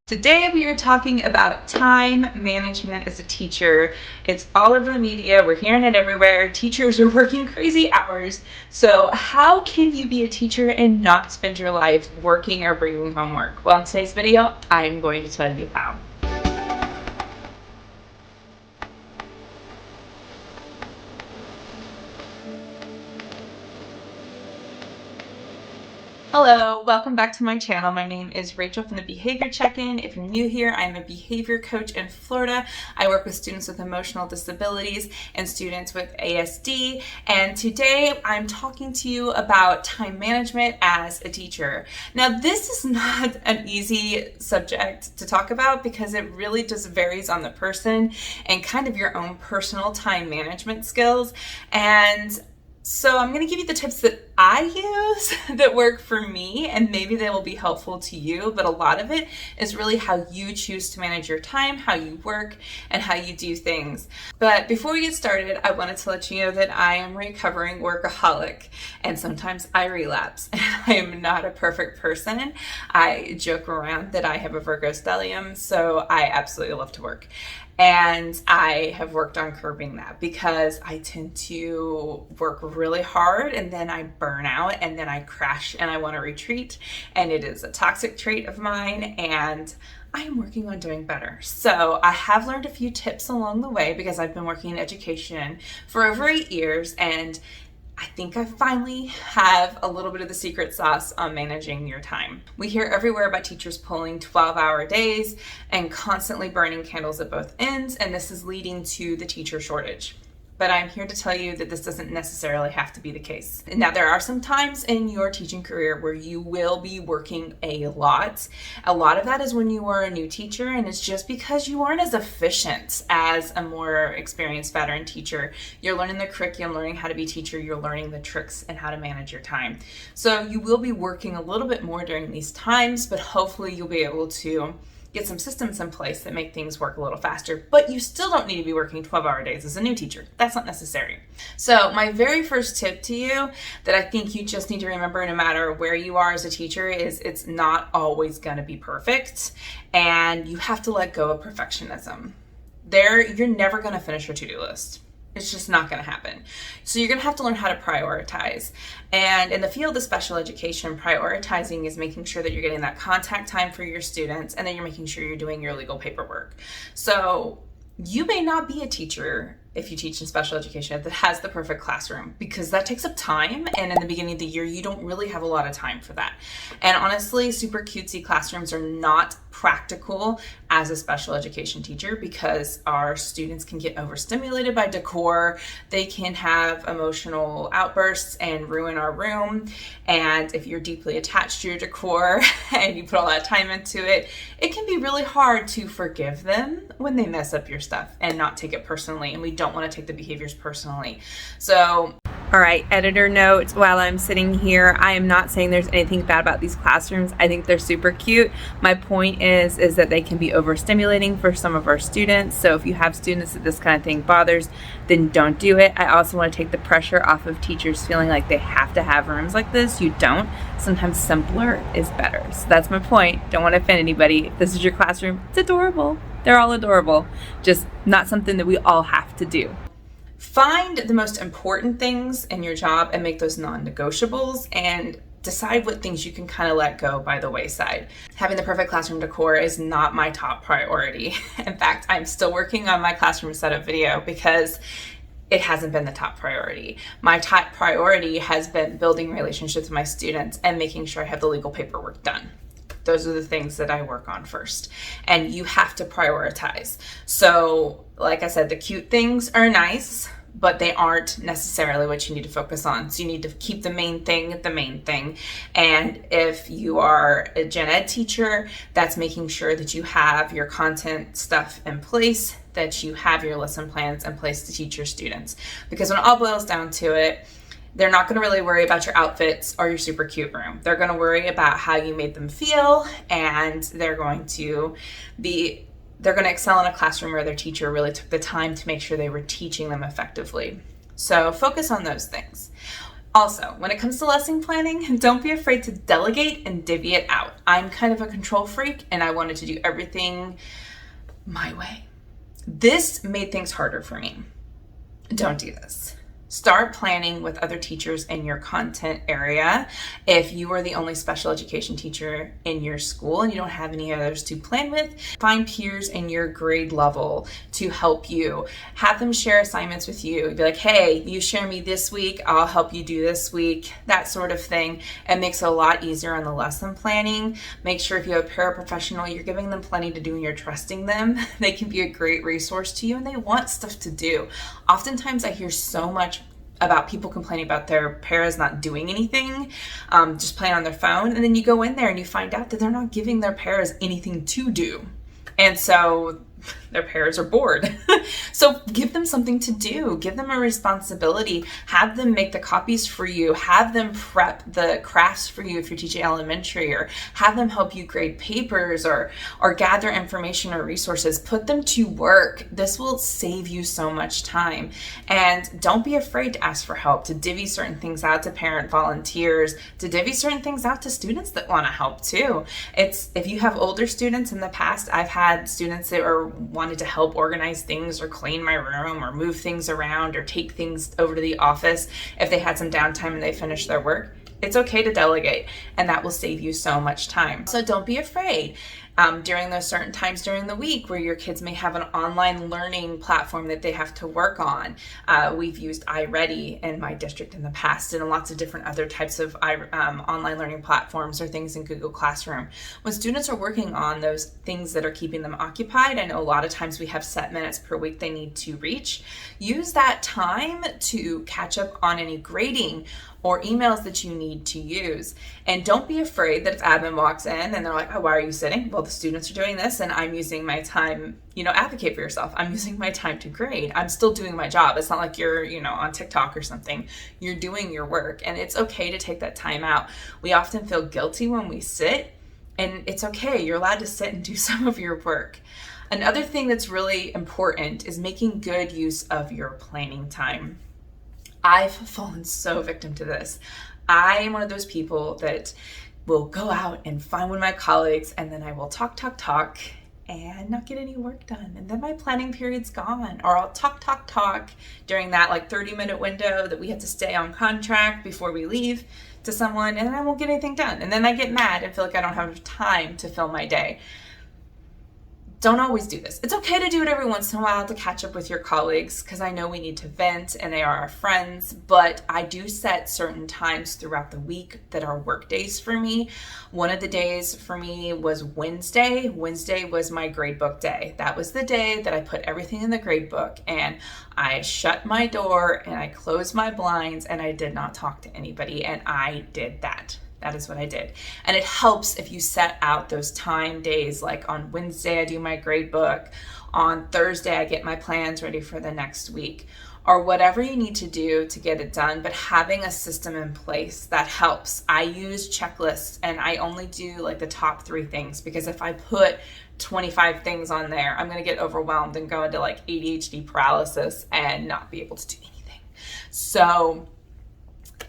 Today we are talking about time management as a teacher. It's all over the media. We're hearing it everywhere. Teachers are working crazy hours. So how can you be a teacher and not spend your life working or bringing home work? Well, in today's video, I'm going to tell you how. Hello, welcome back to my channel. My name is Rachel from the Behavior Check-In. If you're new here, I'm a behavior coach in Florida. I work with students with emotional disabilities and students with ASD. And today I'm talking to you about time management as a teacher. Now, this is not an easy subject to talk about because it really just varies on the person and kind of your own personal time management skills. And so I'm going to give you the tips that I use that work for me, and maybe they will be helpful to you, but a lot of it is really how you choose to manage your time, how you work, and how you do things. But before we get started, I wanted to let you know that I am a recovering workaholic, and sometimes I relapse. I am not a perfect person. I joke around that I have a Virgo stellium, so I absolutely love to work. And I have worked on curbing that because I tend to work really hard and then I burn out and then I crash and I want to retreat. And it is a toxic trait of mine and I am working on doing better. So I have learned a few tips along the way because I've been working in education for over 8 years, and I think I finally have a little bit of the secret sauce on managing your time. We hear everywhere about teachers pulling 12-hour days and constantly burning candles at both ends, and this is leading to the teacher shortage. But I'm here to tell you that this doesn't necessarily have to be the case. Now, there are some times in your teaching career where you will be working a lot. A lot of that is when you are a new teacher, and it's just because you aren't as efficient as a more experienced veteran teacher. You're learning the curriculum, learning how to be a teacher, you're learning the tricks and how to manage your time. So you will be working a little bit more during these times, but hopefully you'll be able to get some systems in place that make things work a little faster, but you still don't need to be working 12-hour days as a new teacher. That's not necessary. So my very first tip to you that I think you just need to remember no matter where you are as a teacher is it's not always going to be perfect, and you have to let go of perfectionism. You're never going to finish your to-do list. It's just not going to happen. So you're going to have to learn how to prioritize. And in the field of special education, prioritizing is making sure that you're getting that contact time for your students, and then you're making sure you're doing your legal paperwork. So you may not be a teacher if you teach in special education that has the perfect classroom, because that takes up time, and in the beginning of the year you don't really have a lot of time for that. And honestly, super cutesy classrooms are not practical as a special education teacher because our students can get overstimulated by decor. They can have emotional outbursts and ruin our room, and if you're deeply attached to your decor and you put all that time into it, it can be really hard to forgive them when they mess up your stuff and not take it personally, and we don't want to take the behaviors personally. So, all right, editor note, while I'm sitting here, I am not saying there's anything bad about these classrooms. I think they're super cute. My point is that they can be overstimulating for some of our students. So if you have students that this kind of thing bothers, then don't do it. I also want to take the pressure off of teachers feeling like they have to have rooms like this. You don't. Sometimes simpler is better. So that's my point. Don't want to offend anybody. If this is your classroom, it's adorable. They're all adorable. Just not something that we all have to do. Find the most important things in your job and make those non-negotiables, and decide what things you can kind of let go by the wayside. Having the perfect classroom decor is not my top priority. In fact, I'm still working on my classroom setup video because it hasn't been the top priority. My top priority has been building relationships with my students and making sure I have the legal paperwork done. Those are the things that I work on first, and you have to prioritize. So like I said, the cute things are nice, but they aren't necessarily what you need to focus on. So you need to keep the main thing the main thing. And if you are a gen ed teacher, that's making sure that you have your content stuff in place, that you have your lesson plans in place to teach your students. Because when it all boils down to it, they're not going to really worry about your outfits or your super cute room. They're going to worry about how you made them feel, and they're going to excel in a classroom where their teacher really took the time to make sure they were teaching them effectively. So focus on those things. Also, when it comes to lesson planning, don't be afraid to delegate and divvy it out. I'm kind of a control freak and I wanted to do everything my way. This made things harder for me. Don't do this. Start planning with other teachers in your content area. If you are the only special education teacher in your school and you don't have any others to plan with, find peers in your grade level to help you. Have them share assignments with you. Be like, hey, you share me this week, I'll help you do this week, that sort of thing. It makes it a lot easier on the lesson planning. Make sure if you have a paraprofessional, you're giving them plenty to do and you're trusting them. They can be a great resource to you and they want stuff to do. Oftentimes I hear so much about people complaining about their paras not doing anything, just playing on their phone. And then you go in there and you find out that they're not giving their paras anything to do. And so their paras are bored. So give them something to do. Give them a responsibility. Have them make the copies for you. Have them prep the crafts for you if you're teaching elementary, or have them help you grade papers or gather information or resources. Put them to work. This will save you so much time. And don't be afraid to ask for help, to divvy certain things out to parent volunteers, to divvy certain things out to students that want to help too. If you have older students, in the past, I've had students that wanted to help organize things or clean my room or move things around or take things over to the office if they had some downtime and they finished their work. It's okay to delegate, and that will save you so much time. So don't be afraid. During those certain times during the week where your kids may have an online learning platform that they have to work on. We've used iReady in my district in the past, and lots of different other types of online learning platforms or things in Google Classroom. When students are working on those things that are keeping them occupied, I know a lot of times we have set minutes per week they need to reach. Use that time to catch up on any grading or emails that you need to use. And don't be afraid that if admin walks in and they're like, oh, why are you sitting? Well, the students are doing this and I'm using my time, advocate for yourself. I'm using my time to grade. I'm still doing my job. It's not like you're, on TikTok or something. You're doing your work, and it's okay to take that time out. We often feel guilty when we sit, and it's okay. You're allowed to sit and do some of your work. Another thing that's really important is making good use of your planning time. I've fallen so victim to this. I am one of those people that will go out and find one of my colleagues, and then I will talk and not get any work done. And then my planning period's gone. Or I'll talk during that 30-minute window that we have to stay on contract before we leave to someone, and then I won't get anything done. And then I get mad and feel like I don't have enough time to fill my day. Don't always do this. It's okay to do it every once in a while to catch up with your colleagues, because I know we need to vent and they are our friends, but I do set certain times throughout the week that are work days for me. One of the days for me was Wednesday. Wednesday was my gradebook day. That was the day that I put everything in the gradebook and I shut my door and I closed my blinds and I did not talk to anybody, and I did that. That is what I did. And it helps if you set out those time days, like on Wednesday, I do my grade book. On Thursday, I get my plans ready for the next week, or whatever you need to do to get it done. But having a system in place, that helps. I use checklists, and I only do the top 3 things, because if I put 25 things on there, I'm going to get overwhelmed and go into ADHD paralysis and not be able to do anything. So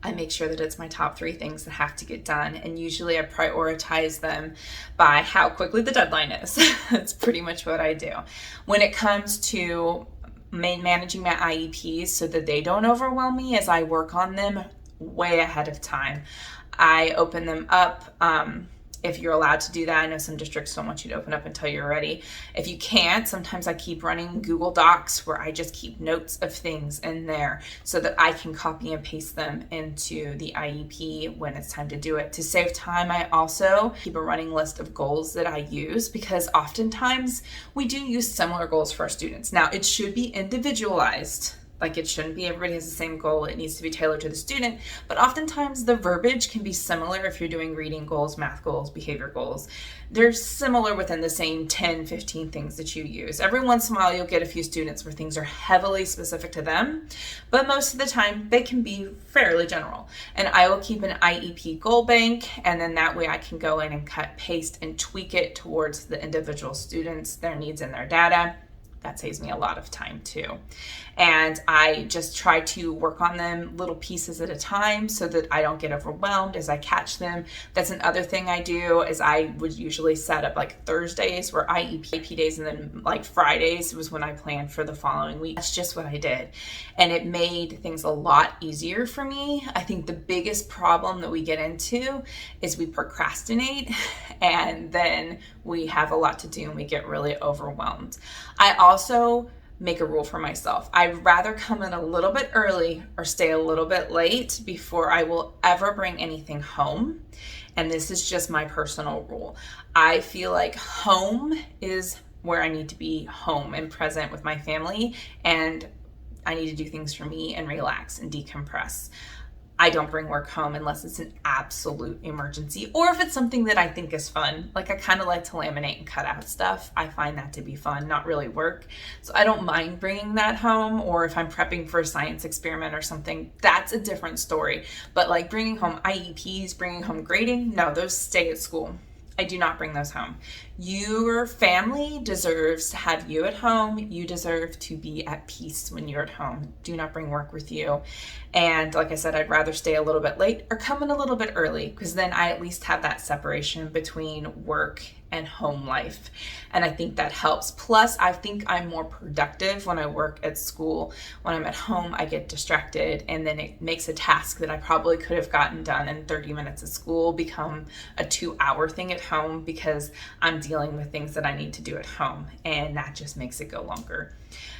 I make sure that it's my top 3 things that have to get done, and usually I prioritize them by how quickly the deadline is. That's pretty much what I do. When it comes to managing my IEPs so that they don't overwhelm me as I work on them way ahead of time, I open them up. If you're allowed to do that, I know some districts don't want you to open up until you're ready. If you can't, sometimes I keep running Google Docs where I just keep notes of things in there so that I can copy and paste them into the IEP when it's time to do it. To save time, I also keep a running list of goals that I use, because oftentimes we do use similar goals for our students. Now, it should be individualized. It shouldn't be everybody has the same goal. It needs to be tailored to the student. But oftentimes the verbiage can be similar if you're doing reading goals, math goals, behavior goals. They're similar within the same 10, 15 things that you use. Every once in a while, you'll get a few students where things are heavily specific to them. But most of the time, they can be fairly general. And I will keep an IEP goal bank. And then that way I can go in and cut, paste, and tweak it towards the individual students, their needs, and their data. That saves me a lot of time too. And I just try to work on them little pieces at a time so that I don't get overwhelmed as I catch them. That's another thing I do is I would usually set up like Thursdays were IEP days, and then like Fridays was when I planned for the following week. That's just what I did. And it made things a lot easier for me. I think the biggest problem that we get into is we procrastinate and then we have a lot to do and we get really overwhelmed. I also make a rule for myself. I'd rather come in a little bit early or stay a little bit late before I will ever bring anything home. And this is just my personal rule. I feel like home is where I need to be home and present with my family, and I need to do things for me and relax and decompress. I don't bring work home unless it's an absolute emergency, or if it's something that I think is fun. Like I kind of like to laminate and cut out stuff. I find that to be fun, not really work. So I don't mind bringing that home, or if I'm prepping for a science experiment or something, that's a different story. But like bringing home IEPs, bringing home grading, no, those stay at school. I do not bring those home. Your family deserves to have you at home. You deserve to be at peace when you're at home. Do not bring work with you. And like I said, I'd rather stay a little bit late or come in a little bit early, because then I at least have that separation between work and home life. And I think that helps. Plus, I think I'm more productive when I work at school. When I'm at home, I get distracted, and then it makes a task that I probably could have gotten done in 30 minutes at school become a 2-hour thing at home, because I'm dealing with things that I need to do at home, and that just makes it go longer.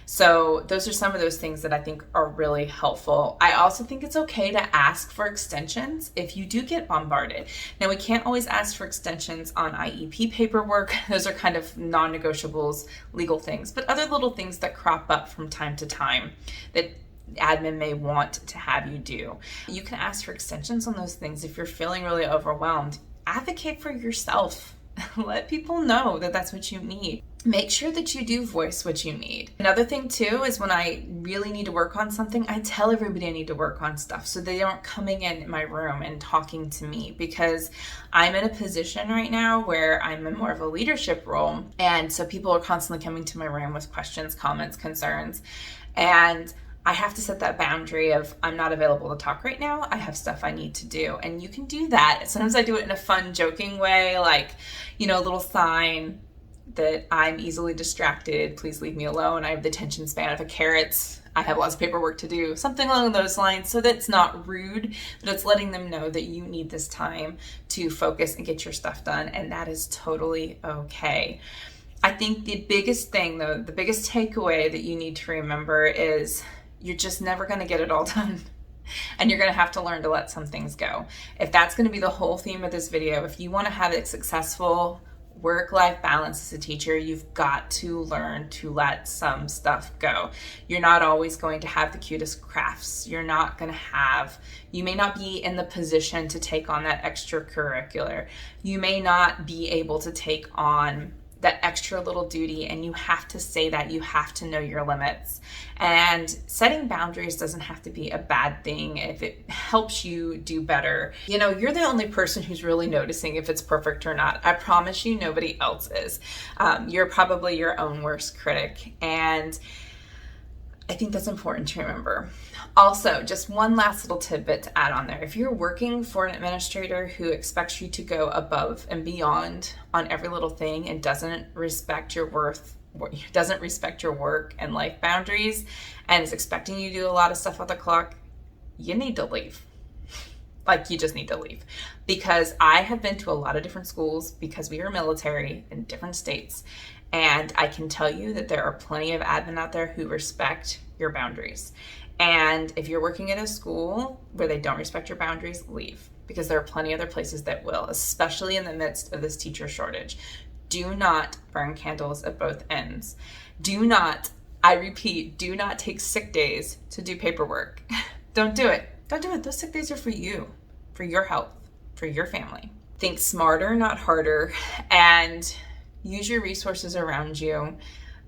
So those are some of those things that I think are really helpful. I also think it's okay to ask for extensions if you do get bombarded. Now, we can't always ask for extensions on IEP paperwork. Those are kind of non-negotiables, legal things, but other little things that crop up from time to time that admin may want to have you do. You can ask for extensions on those things if you're feeling really overwhelmed. Advocate for yourself. Let people know that that's what you need. Make sure that you do voice what you need. Another thing too is when I really need to work on something, I tell everybody I need to work on stuff so they aren't coming in my room and talking to me, because I'm in a position right now where I'm in more of a leadership role. And so people are constantly coming to my room with questions, comments, concerns. And I have to set that boundary of I'm not available to talk right now. I have stuff I need to do. And you can do that. Sometimes I do it in a fun, joking way, like, a little sign that I'm easily distracted. Please leave me alone. I have the attention span of a carrot. I have lots of paperwork to do. Something along those lines, so that's not rude, but it's letting them know that you need this time to focus and get your stuff done. And that is totally okay. I think the biggest thing though, the biggest takeaway that you need to remember is you're just never going to get it all done. And you're going to have to learn to let some things go. If that's going to be the whole theme of this video, if you want to have a successful work-life balance as a teacher, you've got to learn to let some stuff go. You're not always going to have the cutest crafts. You may not be in the position to take on that extracurricular. You may not be able to take on that extra little duty, and you have to say that. You have to know your limits. And setting boundaries doesn't have to be a bad thing if it helps you do better. You're the only person who's really noticing if it's perfect or not. I promise you, nobody else is. You're probably your own worst critic. And I think that's important to remember. Also, just one last little tidbit to add on there. If you're working for an administrator who expects you to go above and beyond on every little thing and doesn't respect your work and life boundaries, and is expecting you to do a lot of stuff on the clock, you need to leave. You just need to leave. Because I have been to a lot of different schools because we are military in different states. And I can tell you that there are plenty of admin out there who respect your boundaries. And if you're working at a school where they don't respect your boundaries, leave. Because there are plenty of other places that will, especially in the midst of this teacher shortage. Do not burn candles at both ends. I repeat, do not take sick days to do paperwork. Don't do it. Don't do it. Those sick days are for you, for your health, for your family. Think smarter, not harder, and use your resources around you.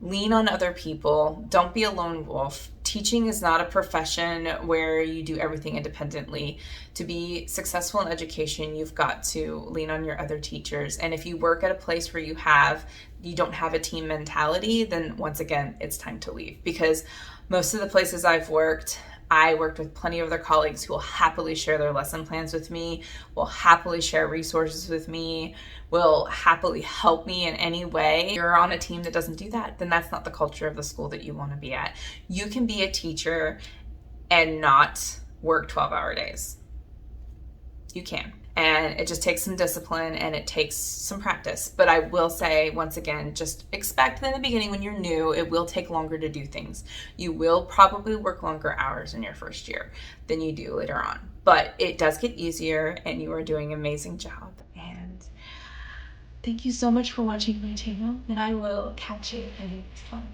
Lean on other people. Don't be a lone wolf. Teaching is not a profession where you do everything independently. To be successful in education, you've got to lean on your other teachers. And if you work at a place where you don't have a team mentality, then once again, it's time to leave. Because most of the places I worked with plenty of other colleagues who will happily share their lesson plans with me, will happily share resources with me, will happily help me in any way. If you're on a team that doesn't do that, then that's not the culture of the school that you want to be at. You can be a teacher and not work 12-hour days. You can. And it just takes some discipline and it takes some practice. But I will say, once again, just expect in the beginning when you're new, it will take longer to do things. You will probably work longer hours in your first year than you do later on. But it does get easier and you are doing an amazing job. And thank you so much for watching my channel, and I will catch you in the next one.